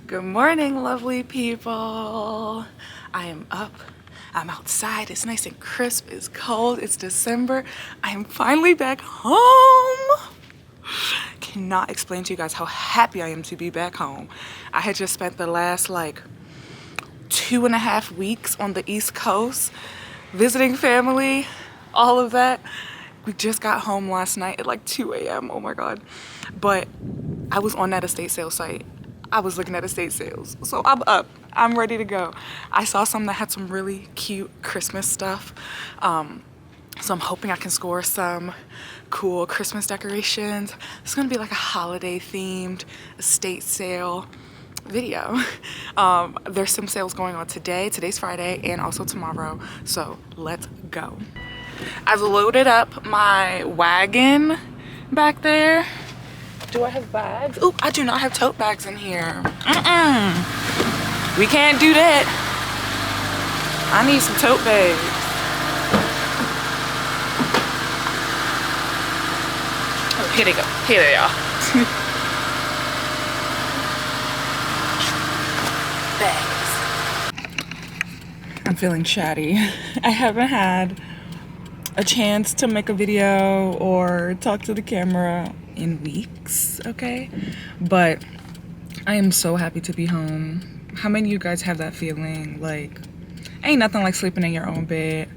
Good morning, lovely people. I am up. I'm outside. It's nice and crisp. It's cold. It's December. I am finally back home. Cannot explain to you guys how happy I am to be back home. I had just spent the last like 2.5 weeks on the East Coast visiting family, all of that. We just got home last night at like 2 a.m. Oh my God. But I was on that estate sale site. I was looking at estate sales. So I'm up. I'm ready to go. I saw some that had some really cute Christmas stuff. So I'm hoping I can score some cool Christmas decorations. It's gonna be like a holiday themed estate sale video. There's some sales going on today. Today's Friday and also tomorrow. So let's go. I've loaded up my wagon back there. Do I have bags? Oh, I do not have tote bags in here. We can't do that. I need some tote bags. Oh, here they go. Here they are. Bags. I'm feeling chatty. I haven't had a chance to make a video or talk to the camera in weeks, okay? But I am so happy to be home. How many of you guys have that feeling? Like, ain't nothing like sleeping in your own bed.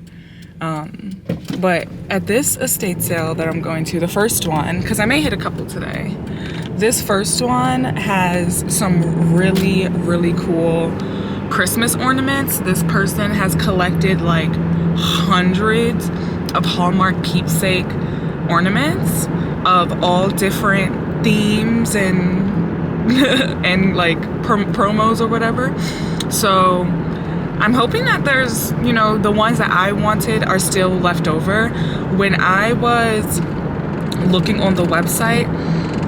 But at this estate sale that I'm going to, the first one, because I may hit a couple today, this first one has some really, really cool Christmas ornaments. This person has collected like hundreds of Hallmark keepsake ornaments of all different themes and and like promos or whatever. So I'm hoping that there's, you know, the ones that I wanted are still left over. When I was looking on the website,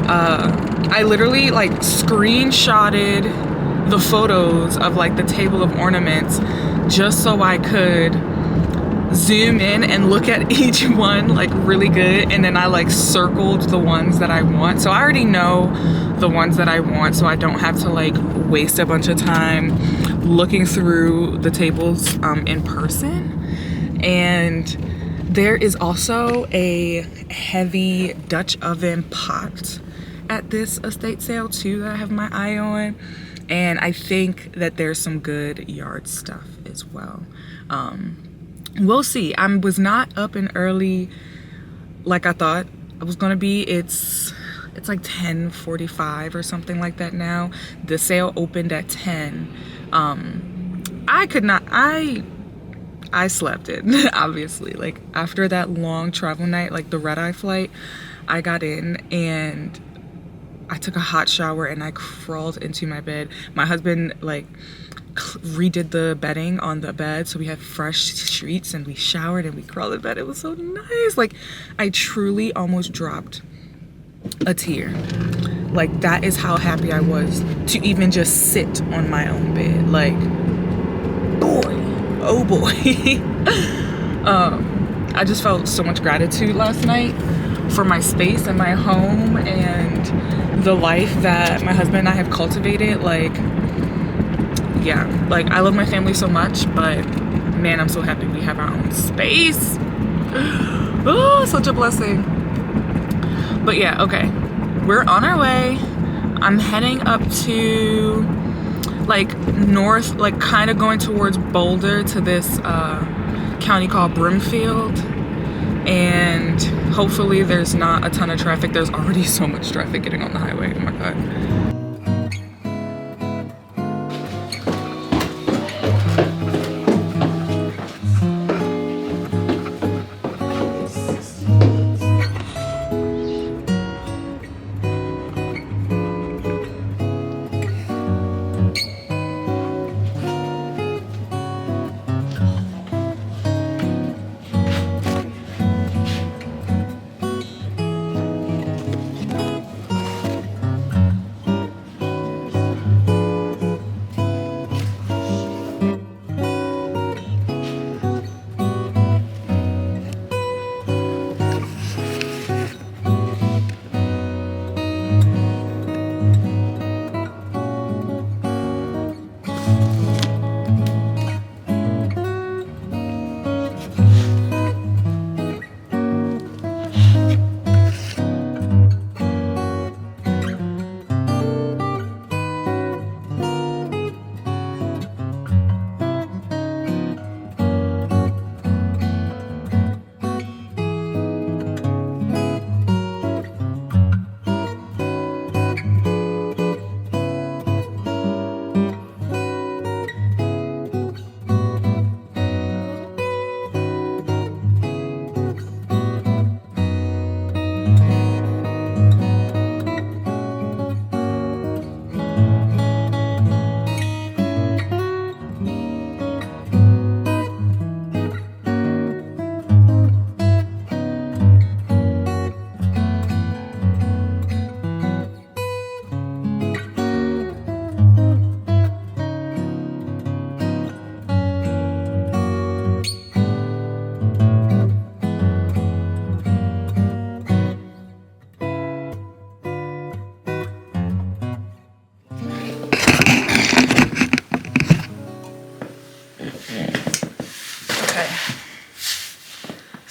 I literally like screenshotted the photos of like the table of ornaments just so I could zoom in and look at each one like really good, and then I like circled the ones that I want. So I already know the ones that I want, so I don't have to like waste a bunch of time looking through the tables in person. And there is also a heavy Dutch oven pot at this estate sale too that I have my eye on, and I think that there's some good yard stuff as well. We'll see. I was not up and early like I thought I was gonna be. It's like 10:45 or something like that now. The sale opened at 10. I slept it, obviously. Like after that long travel night, like the red-eye flight, I got in and I took a hot shower and I crawled into my bed. My husband like redid the bedding on the bed, so we had fresh sheets and we showered and we crawled in bed. It was so nice. Like I truly almost dropped a tear. Like that is how happy I was to even just sit on my own bed. Like, boy, oh boy. I just felt so much gratitude last night for my space and my home and the life that my husband and I have cultivated. Like, yeah, like I love my family so much, but man, I'm so happy we have our own space. Oh, such a blessing. But yeah, okay, we're on our way. I'm heading up to like north, like kind of going towards Boulder to this county called Broomfield, and hopefully there's not a ton of traffic. There's already so much traffic getting on the highway. Oh my God.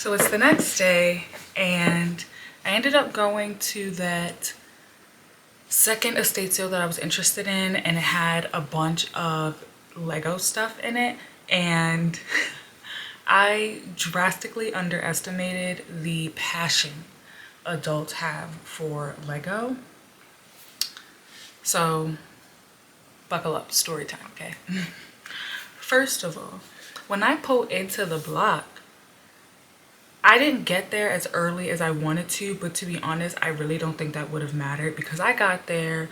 So it's the next day, and I ended up going to that second estate sale that I was interested in, and it had a bunch of Lego stuff in it, and I drastically underestimated the passion adults have for Lego. So buckle up, story time, okay? First of all, when I pulled into the block, I didn't get there as early as I wanted to, but to be honest, I really don't think that would have mattered because I got there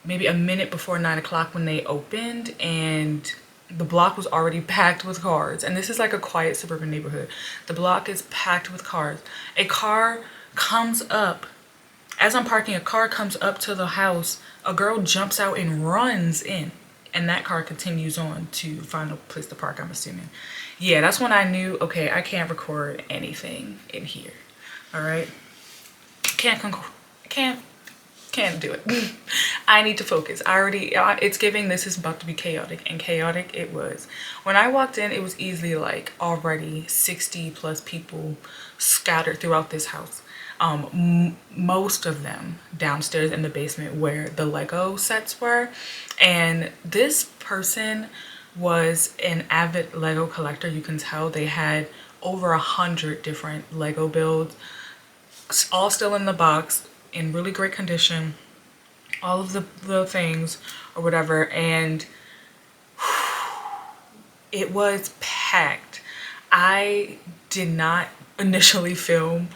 maybe a minute before 9 o'clock when they opened, and the block was already packed with cars. And this is like a quiet suburban neighborhood. The block is packed with cars. A car comes up, as I'm parking, a car comes up to the house. A girl jumps out and runs in, and that car continues on to find a place to park, I'm assuming. Yeah, that's when I knew, okay, I can't record anything in here. All right, can't do it. I need to focus. It's giving this is about to be chaotic, and chaotic it was. When I walked in, it was easily like already 60 plus people scattered throughout this house. Most of them downstairs in the basement where the Lego sets were. And this person was an avid Lego collector. You can tell they had over 100 different Lego builds, all still in the box, in really great condition, all of the things or whatever. And it was packed. I did not initially film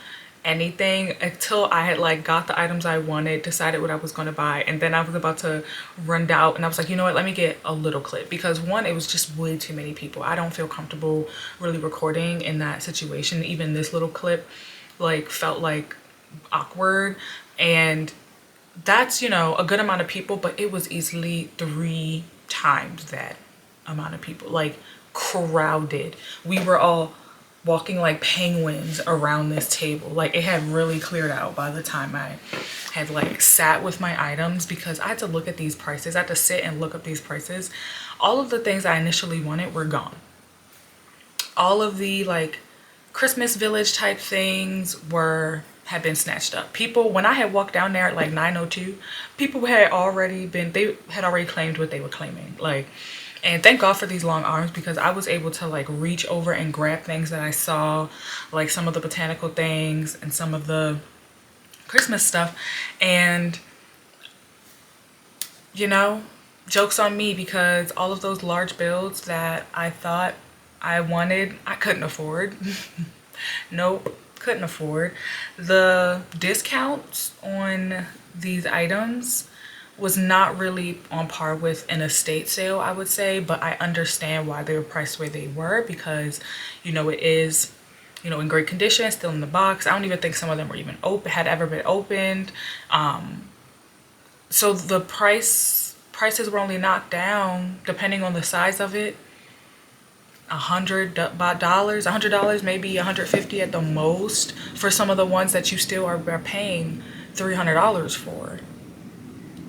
anything until I had like got the items I wanted, decided what I was going to buy, and then I was about to run out, and I was like, you know what, let me get a little clip, because one, it was just way too many people. I don't feel comfortable really recording in that situation. Even this little clip like felt like awkward, and that's, you know, a good amount of people, but it was easily 3 times that amount of people, like crowded. We were all walking like penguins around this table. Like it had really cleared out by the time I had like sat with my items, because I had to look at these prices. I had to sit and look up these prices. All of the things I initially wanted were gone. All of the like Christmas village type things had been snatched up. People, when I had walked down there at like 9:02, people had already claimed what they were claiming. Like, and thank God for these long arms, because I was able to like reach over and grab things that I saw, like some of the botanical things and some of the Christmas stuff. And, you know, joke's on me, because all of those large builds that I thought I wanted, I couldn't afford. Nope, couldn't afford. The discounts on these items was not really on par with an estate sale, I would say, but I understand why they were priced where they were, because, you know, it is, you know, in great condition, still in the box. I don't even think some of them were even had ever been opened. So the prices were only knocked down, depending on the size of it, $100, maybe $150 at the most, for some of the ones that you still are paying $300 for.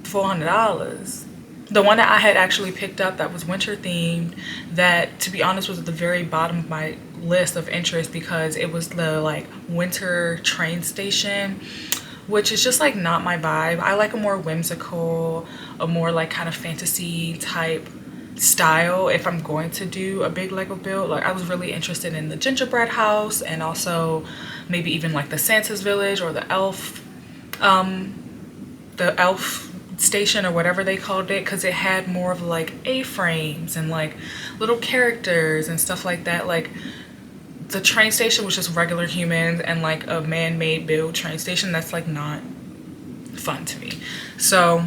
$400. The one that I had actually picked up that was winter themed, that to be honest was at the very bottom of my list of interest, because it was the like winter train station, which is just like not my vibe. I like a more whimsical, a more like kind of fantasy type style if I'm going to do a big Lego build. Like I was really interested in the gingerbread house, and also maybe even like the Santa's village or the elf station or whatever they called it, because it had more of like A-frames and like little characters and stuff like that. Like the train station was just regular humans, and like a man-made build train station, that's like not fun to me. So,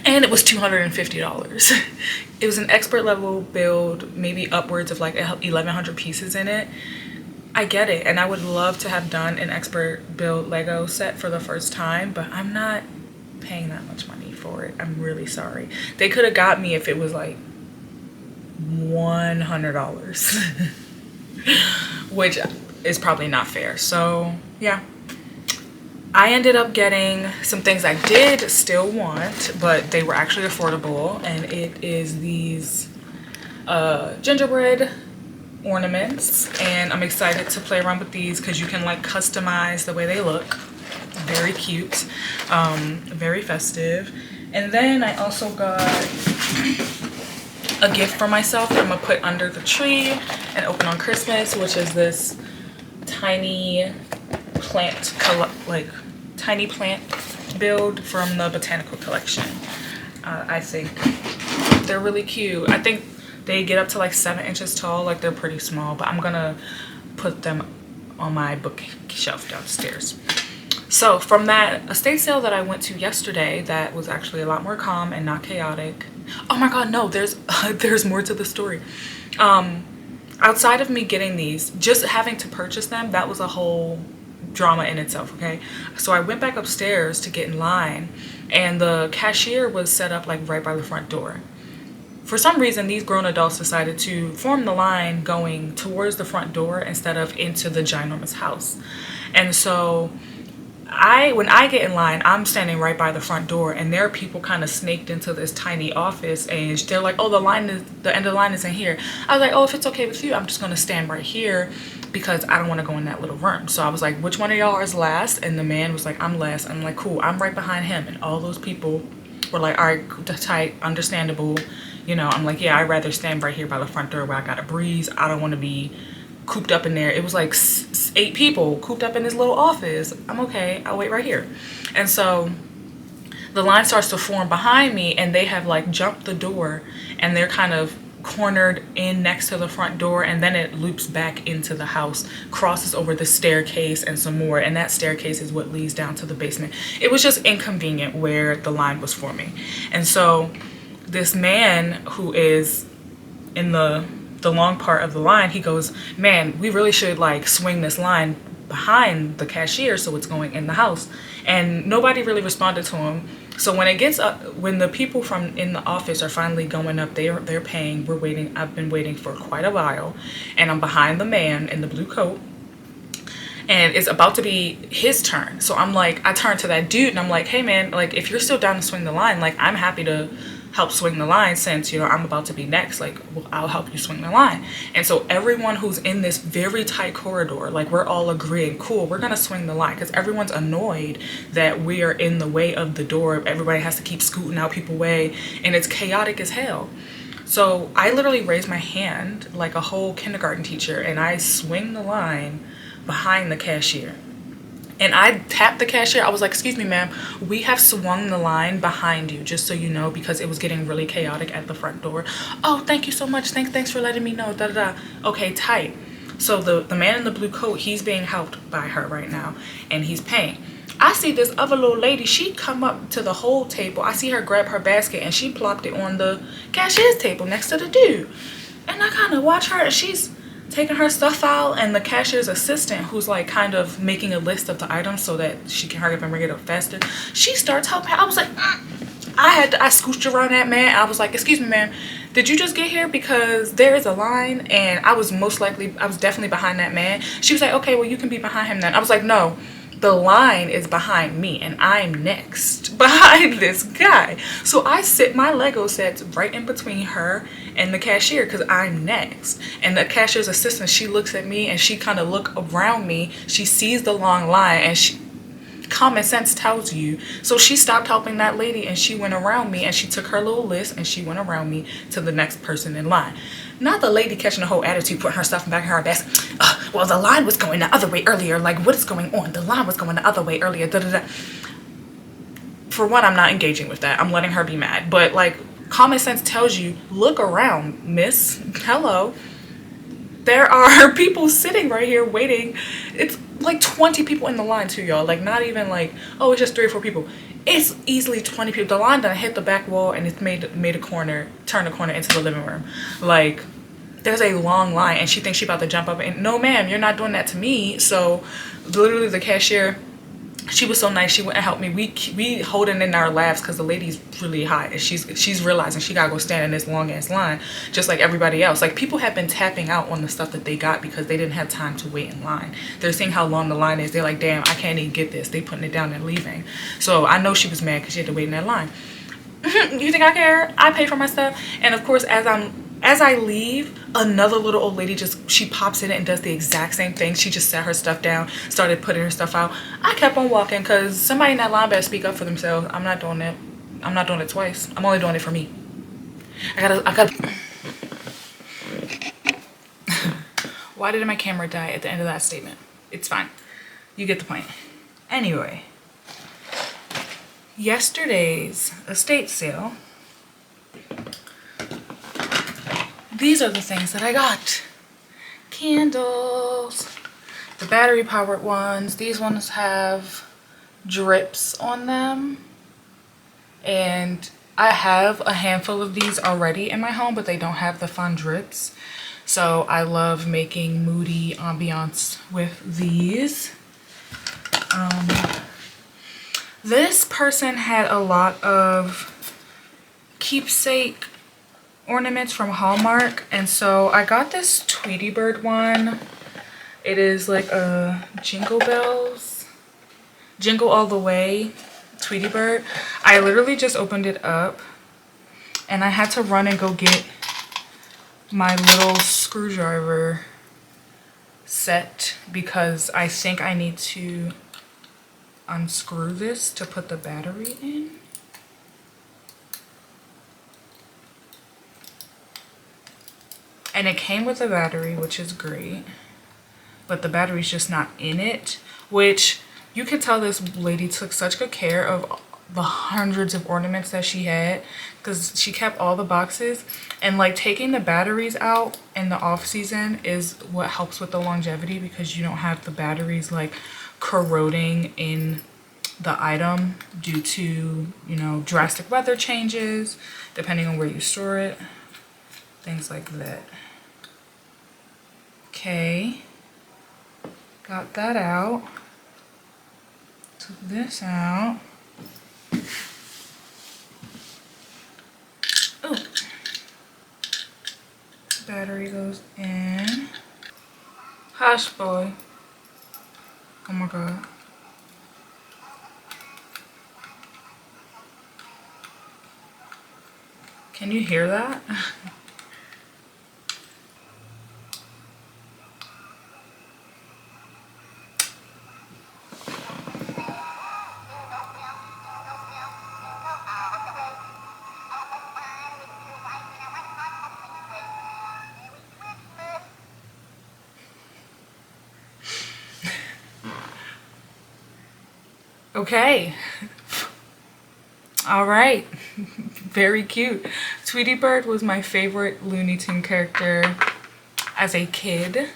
and it was $250. It was an expert level build, maybe upwards of like 1,100 pieces in it. I get it, and I would love to have done an expert build Lego set for the first time, but I'm not paying that much money for it. I'm really sorry. They could have got me if it was like $100, which is probably not fair. So yeah, I ended up getting some things I did still want, but they were actually affordable, and it is these gingerbread ornaments, and I'm excited to play around with these because you can like customize the way they look. Very cute, very festive. And then I also got a gift for myself that I'm gonna put under the tree and open on Christmas, which is this tiny plant tiny plant build from the botanical collection. I think they're really cute. I think they get up to like 7 inches tall. Like, they're pretty small, but I'm gonna put them on my bookshelf downstairs. So from that estate sale that I went to yesterday, that was actually a lot more calm and not chaotic. Oh my god, no, there's there's more to the story. Outside of me getting these, just having to purchase them, that was a whole drama in itself, okay? So I went back upstairs to get in line, and the cashier was set up like right by the front door. For some reason, these grown adults decided to form the line going towards the front door instead of into the ginormous house. And so when I get in line, I'm standing right by the front door, and there are people kind of snaked into this tiny office, and they're like, oh, the end of the line isn't here. I was like, oh, if it's okay with you, I'm just gonna stand right here because I don't want to go in that little room. So I was like, which one of y'all is last? And the man was like, I'm last. I'm like, cool, I'm right behind him. And all those people were like, all right, tight, understandable. You know, I'm like, yeah, I'd rather stand right here by the front door where I got a breeze. I don't want to be cooped up in there. It was like 8 people cooped up in this little office. I'm okay, I'll wait right here. And so the line starts to form behind me, and they have like jumped the door, and they're kind of cornered in next to the front door, and then it loops back into the house, crosses over the staircase and some more, and that staircase is what leads down to the basement. It was just inconvenient where the line was forming. And so this man who is in the long part of the line, he goes, man, we really should like swing this line behind the cashier so it's going in the house. And nobody really responded to him. So when it gets up, when the people from in the office are finally going up, they're paying, we're waiting. I've been waiting for quite a while, and I'm behind the man in the blue coat, and it's about to be his turn. So I'm like, I turn to that dude and I'm like, hey man, like if you're still down to swing the line, like I'm happy to help swing the line since, you know, I'm about to be next. Like, well, I'll help you swing the line. And so everyone who's in this very tight corridor, like we're all agreeing, cool, we're gonna swing the line, because everyone's annoyed that we are in the way of the door. Everybody has to keep scooting out people's way, and it's chaotic as hell. So I literally raise my hand like a whole kindergarten teacher, and I swing the line behind the cashier. And I tapped the cashier. I was like, excuse me, ma'am, we have swung the line behind you, just so you know, because it was getting really chaotic at the front door. Oh, thank you so much. Thanks for letting me know. Da, da, da. Okay, tight. So the man in the blue coat, he's being helped by her right now, and he's paying. I see this other little lady, she come up to the whole table. I see her grab her basket, and she plopped it on the cashier's table next to the dude. And I kind of watch her, and she's taking her stuff out, and the cashier's assistant, who's like kind of making a list of the items so that she can hurry up and bring it up faster, she starts helping. I was like, I scooched around that man. I was like, excuse me, ma'am, did you just get here? Because there is a line, and I was definitely behind that man. She was like, okay, well, you can be behind him then. I was like, no, the line is behind me, and I'm next behind this guy. So I sit my Lego sets right in between her and the cashier, because I'm next. And the cashier's assistant, she looks at me, and she kind of look around me. She sees the long line, and common sense tells you. So she stopped helping that lady, and she went around me, and she took her little list, and she went around me to the next person in line. Not the lady catching the whole attitude, putting her stuff back in her basket. Well, the line was going the other way earlier. Like, what is going on? The line was going the other way earlier. Da, da, da. For one, I'm not engaging with that. I'm letting her be mad. But, like, common sense tells you, look around, miss. Hello. There are people sitting right here waiting. It's like 20 people in the line too, y'all. Like, not even like, oh, it's just 3 or 4 people. It's easily 20 people. The line done hit the back wall, and it's made a corner, turned a corner into the living room. Like, there's a long line, and she thinks she's about to jump up. And no, ma'am, you're not doing that to me. So literally the cashier, she was so nice. She went and helped me. We holding in our laughs because the lady's really hot, and she's realizing she gotta go stand in this long ass line just like everybody else. Like, people have been tapping out on the stuff that they got because they didn't have time to wait in line. They're seeing how long the line is. They're like, damn, I can't even get this. They putting it down and leaving. So I know she was mad because she had to wait in that line. You think I care? I pay for my stuff. And of course, as I'm As I leave, another little old lady she pops in and does the exact same thing. She just set her stuff down, started putting her stuff out. I kept on walking because somebody in that line better speak up for themselves. I'm not doing it. I'm not doing it twice. I'm only doing it for me. I gotta. Why did my camera die at the end of that statement? It's fine. You get the point. Anyway, yesterday's estate sale. These are the things that I got. Candles. The battery powered ones. These ones have drips on them. And I have a handful of these already in my home, but they don't have the fun drips. So I love making moody ambiance with these. This person had a lot of keepsake ornaments from Hallmark, and so I got this Tweety Bird one. It is like a Jingle Bells, Jingle All the Way Tweety Bird. I literally just opened it up and I had to run and go get my little screwdriver set because I think I need to unscrew this to put the battery in. And it came with a battery, which is great, but the battery's just not in it, which you could tell this lady took such good care of the hundreds of ornaments that she had because she kept all the boxes. And like taking the batteries out in the off season is what helps with the longevity because you don't have the batteries like corroding in the item due to, you know, drastic weather changes, depending on where you store it, things like that. Okay, got that out. Took this out. Oh, battery goes in. Hush, boy. Oh my God. Can you hear that? Okay. All right. Very cute. Tweety Bird was my favorite Looney Tune character as a kid.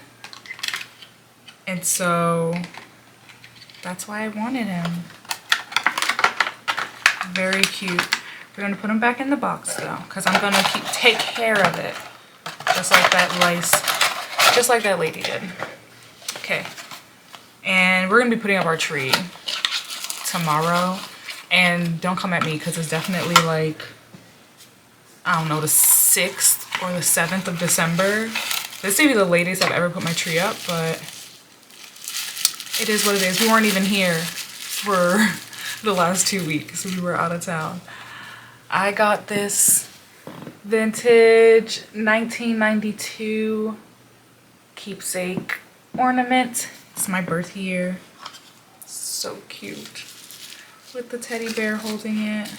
And so that's why I wanted him. Very cute. We're gonna put him back in the box though, because I'm gonna take care of it. Just like that lady did. Okay. And we're gonna be putting up our tree tomorrow. And don't come at me because it's definitely like, I don't know, the 6th or the 7th of December. This may be the latest I've ever put my tree up, but it is what it is. We weren't even here for the last 2 weeks. We were out of town. I got this vintage 1992 keepsake ornament. It's my birth year. So cute. With the teddy bear holding it.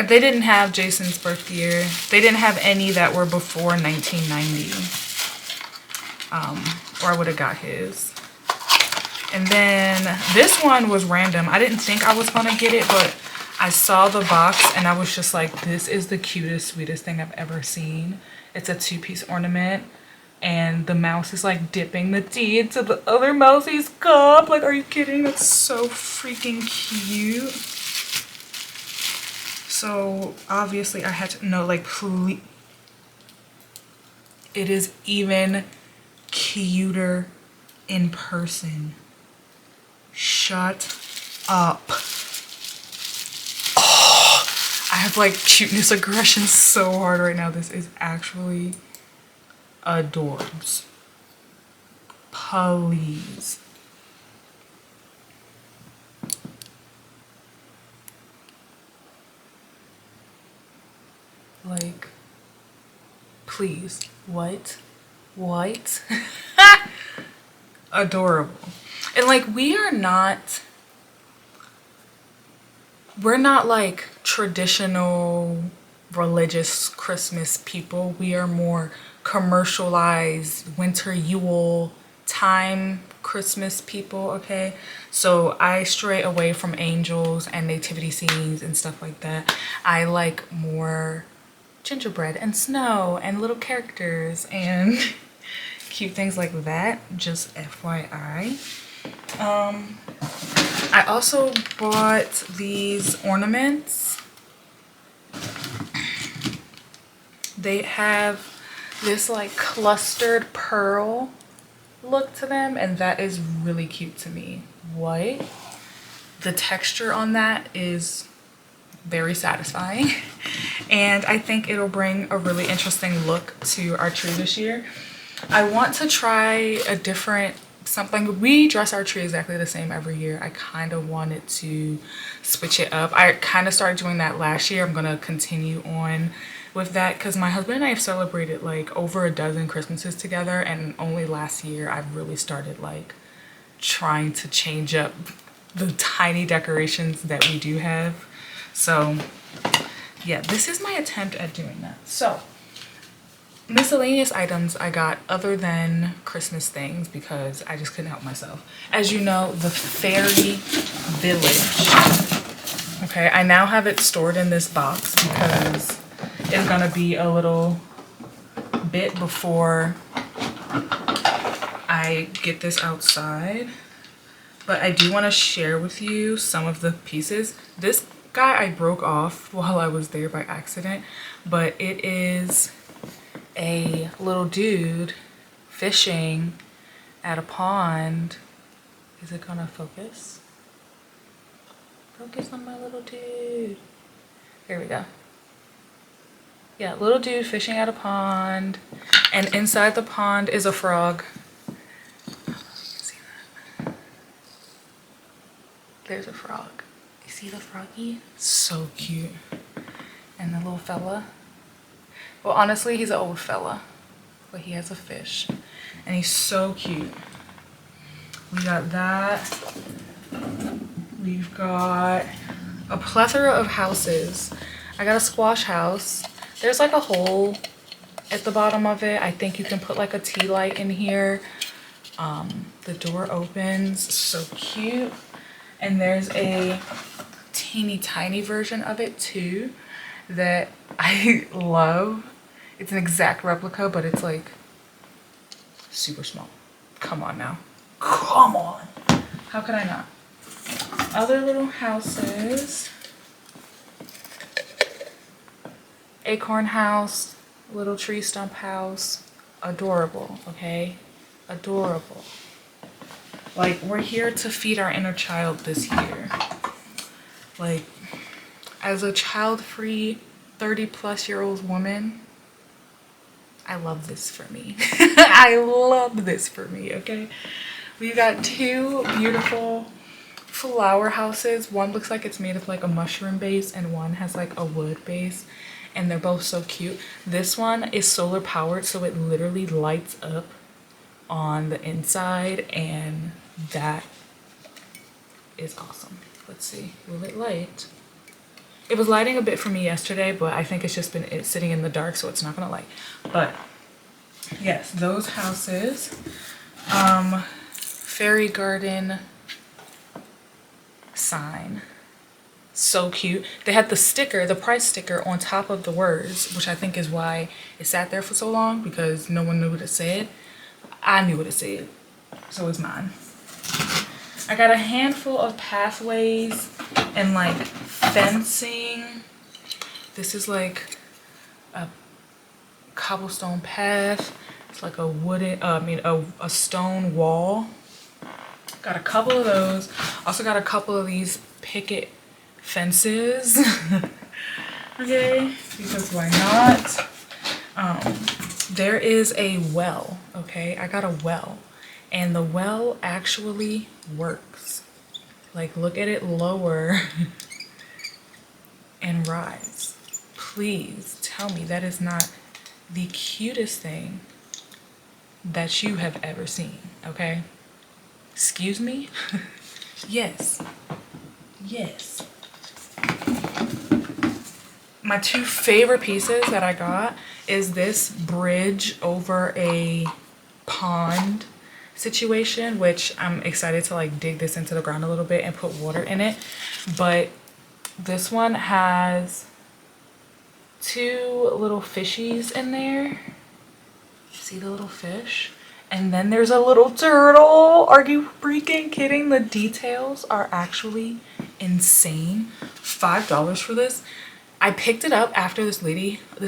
They didn't have Jason's birth year. They didn't have any that were before 1990. Or I would have got his. And then this one was random. I didn't think I was gonna get it, but I saw the box and I was just like, this is the cutest, sweetest thing I've ever seen. It's a 2-piece ornament. And the mouse is like dipping the tea into the other mousie's cup. Like, are you kidding? That's so freaking cute. So obviously I had to know, like, please. It is even cuter in person. Shut up. Oh, I have like cuteness aggression so hard right now. This is actually adorbs. Please. Like, Please. What? Adorable. And like, we're not like traditional religious Christmas people. We are more commercialized winter Yule time Christmas people, okay? So I stray away from angels and nativity scenes and stuff like that. I like more gingerbread and snow and little characters and cute things like that, just FYI. I also bought these ornaments. They have this like clustered pearl look to them, and that is really cute to me. What? The texture on that is very satisfying, and I think it'll bring a really interesting look to our tree this year. I want to try a different something. We dress our tree exactly the same every year. I kind of wanted to switch it up. I kind of started doing that last year. I'm gonna continue on with that because my husband and I have celebrated like over a dozen Christmases together, and only last year I've really started like trying to change up the tiny decorations that we do have. So yeah, this is my attempt at doing that. So miscellaneous items I got other than Christmas things because I just couldn't help myself. As you know, the Fairy Village. Okay, I now have it stored in this box because it's gonna be a little bit before I get this outside. But I do want to share with you some of the pieces. This guy I broke off while I was there by accident, but it is a little dude fishing at a pond. Is it gonna focus? Focus on my little dude. Here we go. Yeah, little dude fishing at a pond, and inside the pond is a frog. See that? There's a frog. You see the froggy? So cute. And the little fella. Well, honestly, he's an old fella, but he has a fish, and he's so cute. We got that. We've got a plethora of houses. I got a squash house. There's like a hole at the bottom of it. I think you can put like a tea light in here. The door opens, so cute. And there's a teeny tiny version of it too that I love. It's an exact replica, but it's like super small. Come on now. Come on. How could I not? Other little houses. Acorn house, little tree stump house. Adorable, okay? Adorable. Like, we're here to feed our inner child this year. Like, as a child-free 30-plus-year-old woman, I love this for me. I love this for me, okay? We've got two beautiful flower houses. One looks like it's made of like a mushroom base, and one has like a wood base, and they're both so cute. This one is solar powered, so it literally lights up on the inside, and that is awesome. Let's see, will it light? It was lighting a bit for me yesterday, but I think it's just been sitting in the dark, so it's not gonna light. But yes, those houses. Fairy garden sign. So cute. They had the sticker, the price sticker on top of the words, which I think is why it sat there for so long, because no one knew what it said. I knew what it said, so it's mine. I got a handful of pathways and like fencing. This is like a cobblestone path. It's like a wooden, a stone wall. Got a couple of those. Also got a couple of these picket fences. Okay, because why not? There is a well, okay? I got a well, and the well actually works. Like, look at it lower and rise. Please tell me that is not the cutest thing that you have ever seen, okay? Excuse me? Yes. Yes. My two favorite pieces that I got is this bridge over a pond situation, which I'm excited to like dig this into the ground a little bit and put water in it. But this one has two little fishies in there. See the little fish? And then there's a little turtle. Are you freaking kidding? The details are actually insane. $5 for this. I picked it up after this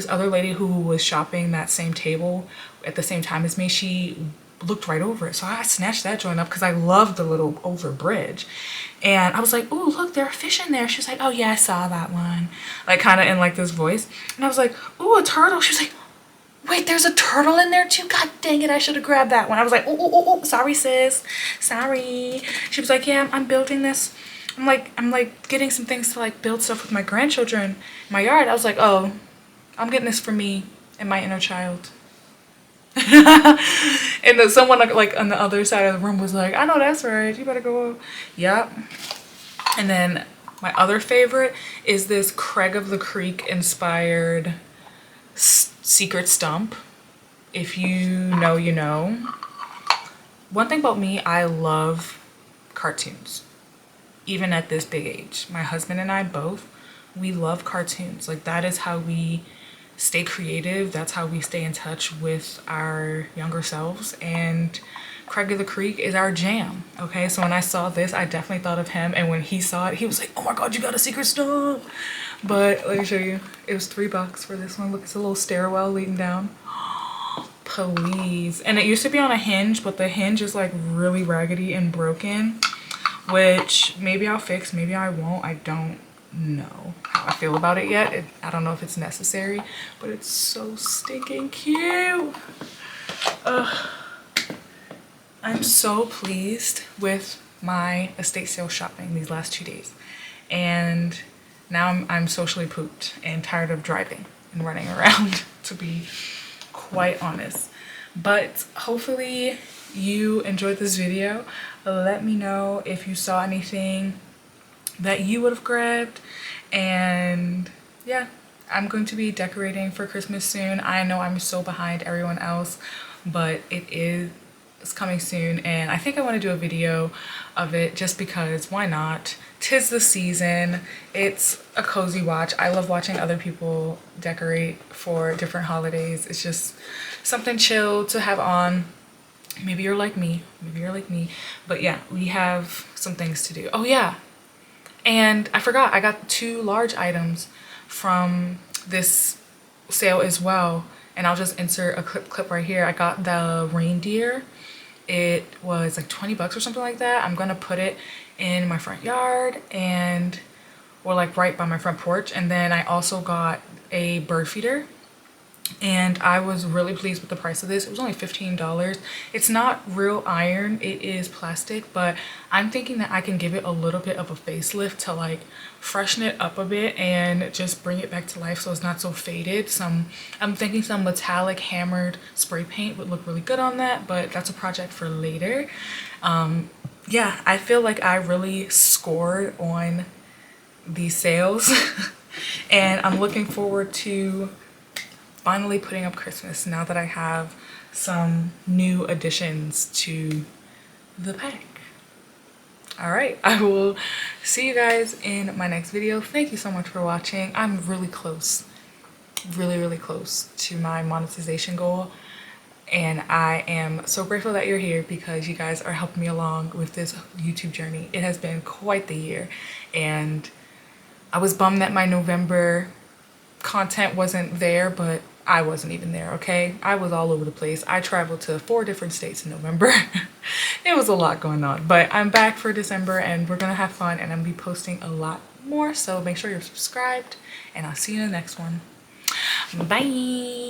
other lady who was shopping that same table at the same time as me, she looked right over it. So I snatched that joint up because I love the little over bridge. And I was like, oh, look, there are fish in there. She was like, oh yeah, I saw that one. Like kind of in like this voice. And I was like, oh, a turtle. She was like, wait, there's a turtle in there too? God dang it, I should have grabbed that one. I was like, oh, sorry sis, sorry. She was like, yeah, I'm building this. I'm like getting some things to like build stuff with my grandchildren in my yard. I was like, oh, I'm getting this for me and my inner child. And then someone like on the other side of the room was like, I know that's right, you better go. Yep. And then my other favorite is this Craig of the Creek inspired secret stump. If you know, you know. One thing about me, I love cartoons. Even at this big age, my husband and I both, we love cartoons. Like that is how we stay creative. That's how we stay in touch with our younger selves. And Craig of the Creek is our jam. Okay, so when I saw this, I definitely thought of him. And when he saw it, he was like, oh my God, you got a secret stump. But let me show you. It was $3 for this one. Look, it's a little stairwell leading down. Please. And it used to be on a hinge, but the hinge is like really raggedy and broken, which maybe I'll fix, maybe I won't. I don't know how I feel about it yet. I don't know if it's necessary, but it's so stinking cute. I'm so pleased with my estate sale shopping these last 2 days. And now I'm socially pooped and tired of driving and running around, to be quite honest. But hopefully you enjoyed this video. Let me know if you saw anything that you would have grabbed. And yeah, I'm going to be decorating for Christmas soon. I know I'm so behind everyone else, but it's coming soon, and I think I want to do a video of it just because why not? 'Tis the season. It's a cozy watch. I love watching other people decorate for different holidays. It's just something chill to have on. Maybe you're like me, but yeah, we have some things to do. Oh yeah, and I forgot, I got 2 large items from this sale as well, and I'll just insert a clip right here. I got the reindeer. It was like 20 bucks or something like that. I'm gonna put it in my front yard or like right by my front porch. And then I also got a bird feeder, and I was really pleased with the price of this. It was only $15. It's not real iron, it is plastic, but I'm thinking that I can give it a little bit of a facelift to like freshen it up a bit and just bring it back to life so it's not so faded. I'm thinking some metallic hammered spray paint would look really good on that, but that's a project for later. Yeah, I feel like I really scored on these sales and I'm looking forward to finally putting up Christmas now that I have some new additions to the pack. All right, I will see you guys in my next video. Thank you so much for watching. I'm really close, really close to my monetization goal, and I am so grateful that you're here because you guys are helping me along with this YouTube journey. It has been quite the year, and I was bummed that my November content wasn't there, but I wasn't even there, okay? I was all over the place. I traveled to 4 different states in November. It was a lot going on, but I'm back for December and we're gonna have fun, and I'm gonna be posting a lot more, so make sure you're subscribed, and I'll see you in the next one. Bye.